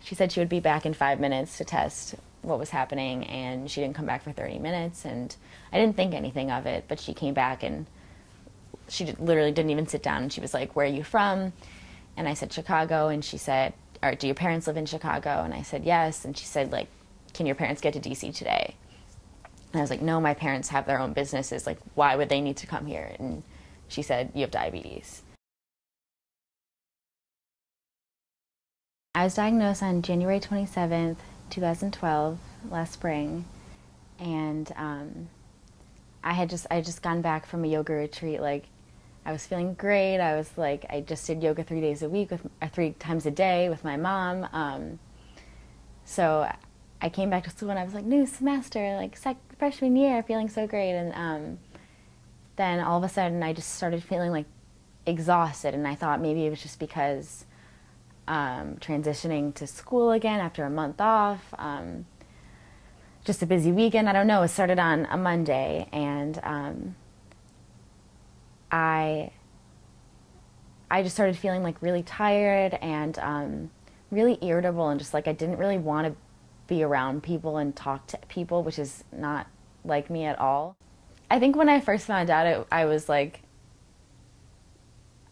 she said she would be back in 5 minutes to test what was happening, and she didn't come back for 30 minutes, and I didn't think anything of it, but she came back and she literally didn't even sit down, and she was like, "Where are you from?" And I said, "Chicago," and she said, "Or do your parents live in Chicago?" And I said, "Yes," and she said, like, "Can your parents get to DC today?" And I was like, "No, my parents have their own businesses, like, why would they need to come here?" And she said, "You have diabetes." I was diagnosed on January 27th, 2012, last spring, and I had just gotten back from a yoga retreat. Like, I was feeling great. I was like, I just did yoga 3 days a week, 3 times a day with my mom. So I came back to school and I was like, new semester, like freshman year, feeling so great. And then all of a sudden I just started feeling like exhausted, and I thought maybe it was just because transitioning to school again after a month off, just a busy weekend. I don't know. It started on a Monday, and I just started feeling like really tired and really irritable, and just like I didn't really want to be around people and talk to people, which is not like me at all. I think when I first found out, I was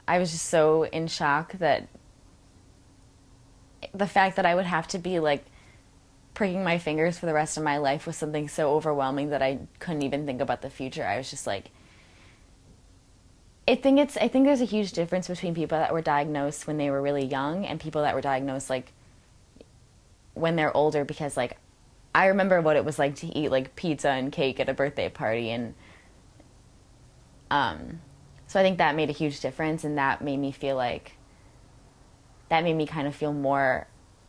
just so in shock that the fact that I would have to be like pricking my fingers for the rest of my life was something so overwhelming that I couldn't even think about the future. I was just like, I think there's a huge difference between people that were diagnosed when they were really young and people that were diagnosed like when they're older, because like I remember what it was like to eat like pizza and cake at a birthday party, and so I think that made a huge difference, and that made me kind of feel more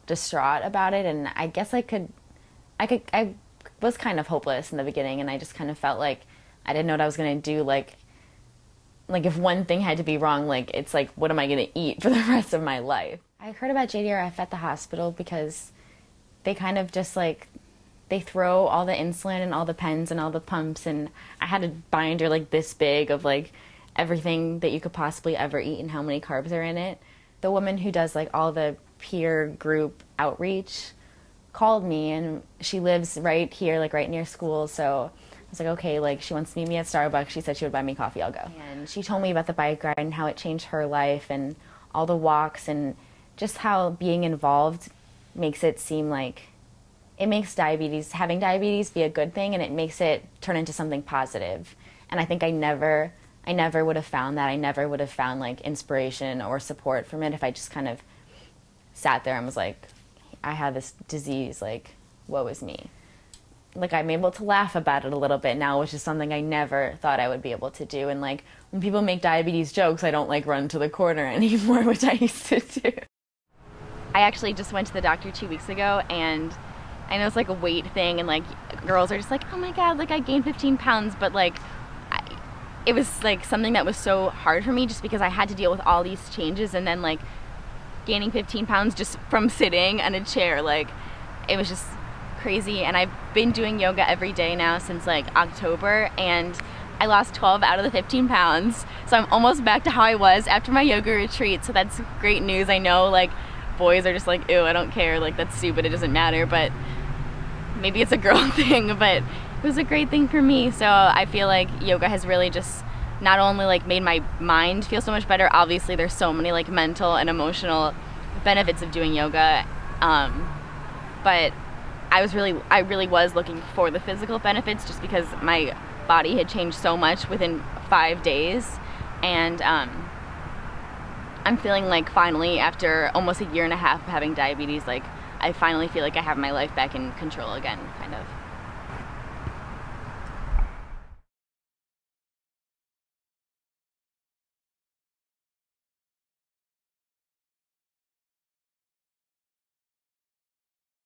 distraught about it. And I guess I was kind of hopeless in the beginning, and I just kind of felt like I didn't know what I was going to do. Like if one thing had to be wrong, like it's like, what am I going to eat for the rest of my life? I heard about JDRF at the hospital because they kind of just like, they throw all the insulin and all the pens and all the pumps, and I had a binder like this big of like everything that you could possibly ever eat and how many carbs are in it. The woman who does like all the peer group outreach called me, and she lives right here, like right near school, so I was like, okay, like she wants to meet me at Starbucks. She said she would buy me coffee, I'll go. And she told me about the bike ride and how it changed her life and all the walks, and just how being involved makes it seem like it makes having diabetes be a good thing, and it makes it turn into something positive. And I think I never would have found that. I never would have found like inspiration or support from it if I just kind of sat there and was like, I have this disease, like, woe is me. Like, I'm able to laugh about it a little bit now, which is something I never thought I would be able to do. And like, when people make diabetes jokes, I don't like run to the corner anymore, which I used to do. I actually just went to the doctor 2 weeks ago, and I know it's like a weight thing, and like girls are just like, oh my God, like I gained 15 pounds, but like it was like something that was so hard for me just because I had to deal with all these changes, and then like gaining 15 pounds just from sitting in a chair, like it was just crazy. And I've been doing yoga every day now since like October, and I lost 12 out of the 15 pounds, so I'm almost back to how I was after my yoga retreat. So that's great news. I know like boys are just like, ew, I don't care, like that's stupid, it doesn't matter, but maybe it's a girl thing, but it was a great thing for me. So I feel like yoga has really just not only like made my mind feel so much better, obviously there's so many like mental and emotional benefits of doing yoga, but I really was looking for the physical benefits, just because my body had changed so much within 5 days. And I'm feeling like finally, after almost a year and a half of having diabetes, like I finally feel like I have my life back in control again, kind of.